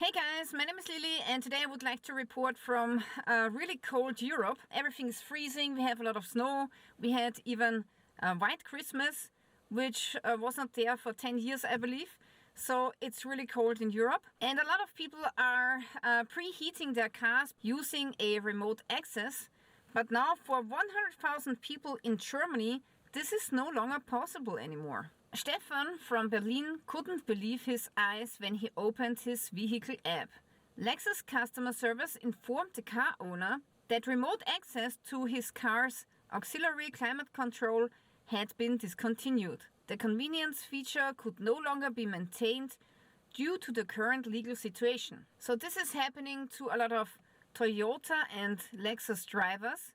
Hey guys, my name is Lily and today I would like to report from really cold Europe. Everything is freezing, we have a lot of snow, we had even white Christmas, which was not there for 10 years I believe. So it's really cold in Europe and a lot of people are preheating their cars using a remote access. But now for 100,000 people in Germany, this is no longer possible anymore. Stefan from Berlin couldn't believe his eyes when he opened his vehicle app. Lexus customer service informed the car owner that remote access to his car's auxiliary climate control had been discontinued. The convenience feature could no longer be maintained due to the current legal situation. So this is happening to a lot of Toyota and Lexus drivers.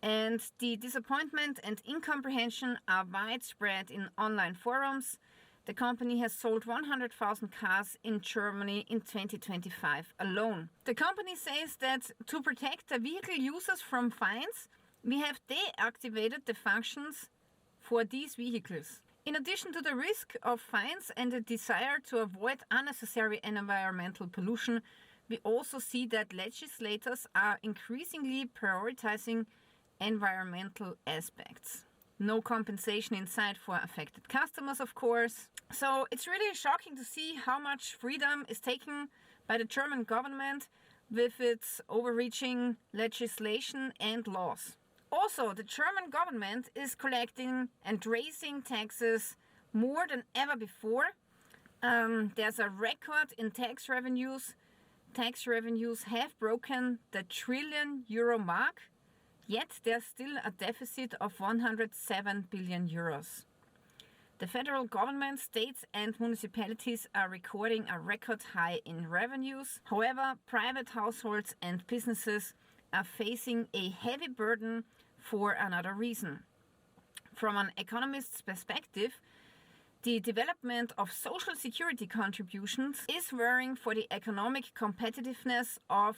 And the disappointment and incomprehension are widespread in online forums. The company has sold 100,000 cars in Germany in 2025 alone. The company says that to protect the vehicle users from fines, we have deactivated the functions for these vehicles. In addition to the risk of fines and the desire to avoid unnecessary environmental pollution, we also see that legislators are increasingly prioritizing environmental aspects. No compensation in sight for affected customers, of course. So it's really shocking to see how much freedom is taken by the German government with its overreaching legislation and laws. Also, the German government is collecting and raising taxes more than ever before. There's a record in tax revenues. Tax revenues have broken the trillion-euro mark. Yet there's still a deficit of 107 billion euros. The federal government, states and municipalities are recording a record high in revenues. However, private households and businesses are facing a heavy burden for another reason. From an economist's perspective, the development of social security contributions is worrying for the economic competitiveness of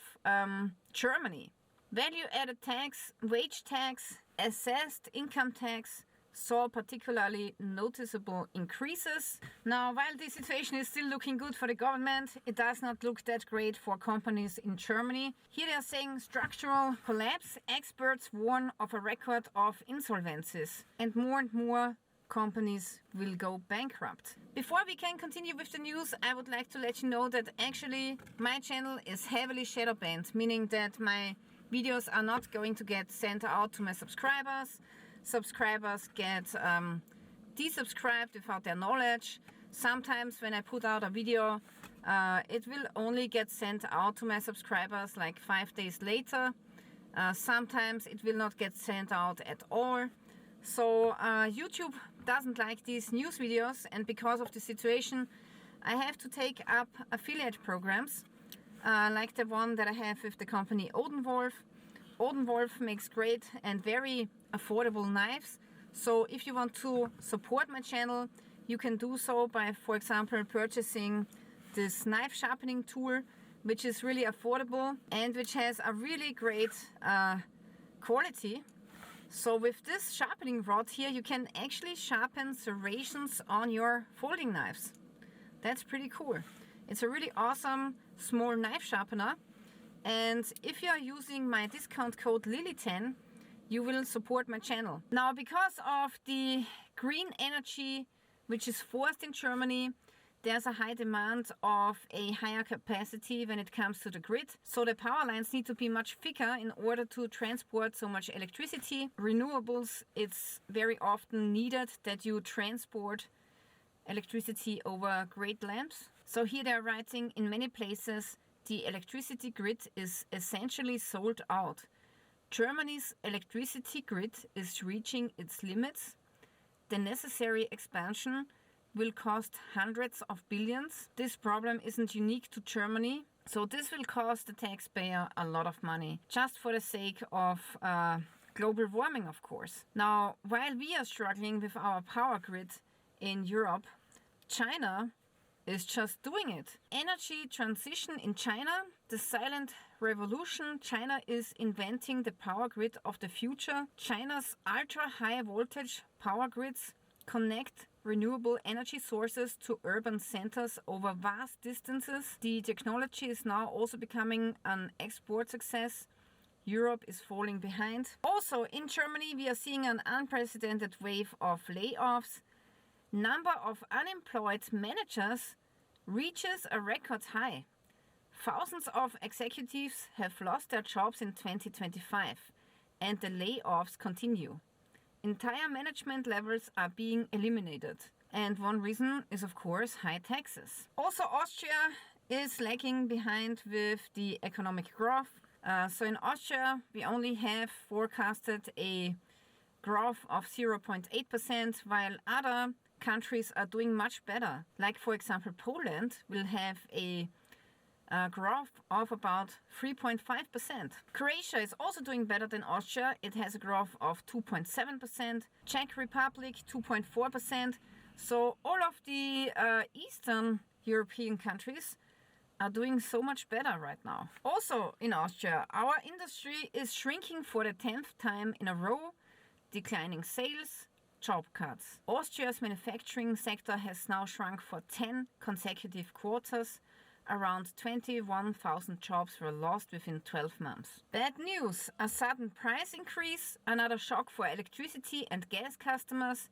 Germany. Value-added tax, wage tax, assessed income tax saw particularly noticeable increases. Now, while the situation is still looking good for the government, it does not look that great for companies in Germany. Here they are saying structural collapse. Experts warn of a record of insolvencies and more companies will go bankrupt. Before we can continue with the news, I would like to let you know that actually my channel is heavily shadow banned, meaning that my videos are not going to get sent out to my subscribers. Subscribers get desubscribed without their knowledge. Sometimes when I put out a video, it will only get sent out to my subscribers like 5 days later. Sometimes it will not get sent out at all. So YouTube doesn't like these news videos, and because of the situation, I have to take up affiliate programs. Like the one that I have with the company Odenwolf. Odenwolf makes great and very affordable knives. So if you want to support my channel, you can do so by, for example, purchasing this knife sharpening tool, which is really affordable and which has a really great quality. So with this sharpening rod here, you can actually sharpen serrations on your folding knives. That's pretty cool. It's a really awesome small knife sharpener, and if you are using my discount code Lily10, you will support my channel. Now, because of the green energy which is forced in Germany, there's a high demand of a higher capacity when it comes to the grid. So the power lines need to be much thicker in order to transport so much electricity. Renewables, it's very often needed that you transport electricity over great lengths. So here they're writing, in many places the electricity grid is essentially sold out. Germany's electricity grid is reaching its limits. The necessary expansion will cost hundreds of billions. This problem isn't unique to Germany, so this will cost the taxpayer a lot of money, just for the sake of global warming, of course. Now, while we are struggling with our power grid in Europe, China is just doing it. Energy transition in China, the silent revolution. China is inventing the power grid of the future. China's ultra high voltage power grids connect renewable energy sources to urban centers over vast distances. The technology is now also becoming an export success. Europe is falling behind. Also in Germany we are seeing an unprecedented wave of layoffs. Number of unemployed managers reaches a record high. Thousands of executives have lost their jobs in 2025 and the layoffs continue. Entire management levels are being eliminated. And one reason is of course high taxes. Also Austria is lagging behind with the economic growth. So in Austria we only have forecasted a growth of 0.8%, while other countries are doing much better. Like for example Poland will have a growth of about 3.5%. Croatia is also doing better than Austria. It has a growth of 2.7%. Czech Republic 2.4%. So all of the Eastern European countries are doing so much better right now. Also in Austria, our industry is shrinking for the 10th time in a row, declining sales, job cuts. Austria's manufacturing sector has now shrunk for 10 consecutive quarters. Around 21,000 jobs were lost within 12 months. Bad news, a sudden price increase, another shock for electricity and gas customers.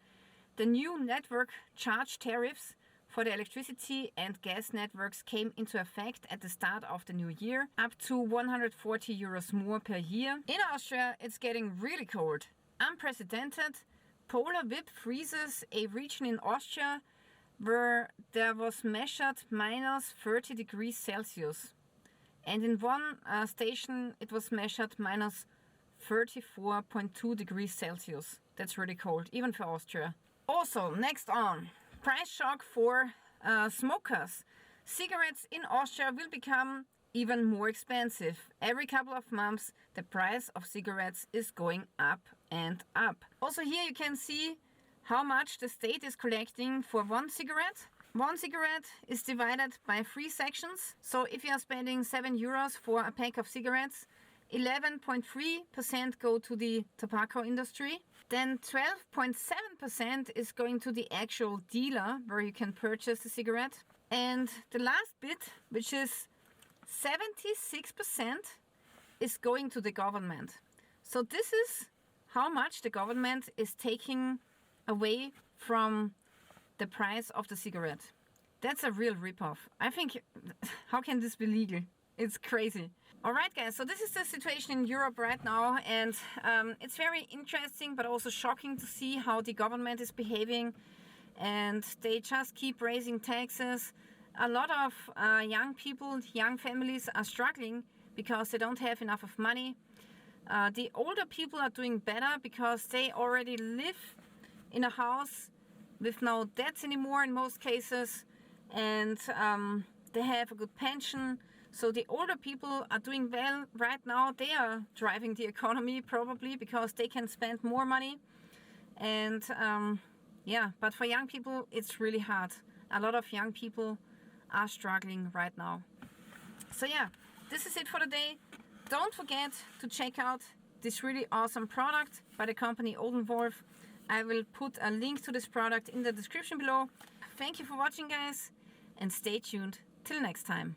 The new network charge tariffs for the electricity and gas networks came into effect at the start of the new year, up to 140 euros more per year. In Austria, it's getting really cold. Unprecedented. Polar whip freezes a region in Austria where there was measured minus 30 degrees Celsius. And in one station it was measured minus 34.2 degrees Celsius. That's really cold, even for Austria. Also, next on, price shock for smokers. Cigarettes in Austria will become even more expensive. Every couple of months the price of cigarettes is going up and up. Also here you can see how much the state is collecting for one cigarette. One cigarette is divided by 3 sections. So if you are spending 7 euros for a pack of cigarettes, 11.3% go to the tobacco industry. Then 12.7% is going to the actual dealer where you can purchase the cigarette. And the last bit, which is 76%, is going to the government. So this is how much the government is taking away from the price of the cigarette. That's a real ripoff. I think, how can this be legal? It's crazy. Alright guys, so this is the situation in Europe right now, and it's very interesting but also shocking to see how the government is behaving, and they just keep raising taxes. A lot of young people, young families are struggling because they don't have enough of money. The older people are doing better because they already live in a house with no debts anymore in most cases, and they have a good pension. So the older people are doing well right now. They are driving the economy probably because they can spend more money. And yeah, but for young people it's really hard. A lot of young people are struggling right now. So yeah, this is it for today. Don't forget to check out this really awesome product by the company Oldenwolf. I will put a link to this product in the description below. Thank you for watching guys, and stay tuned till next time.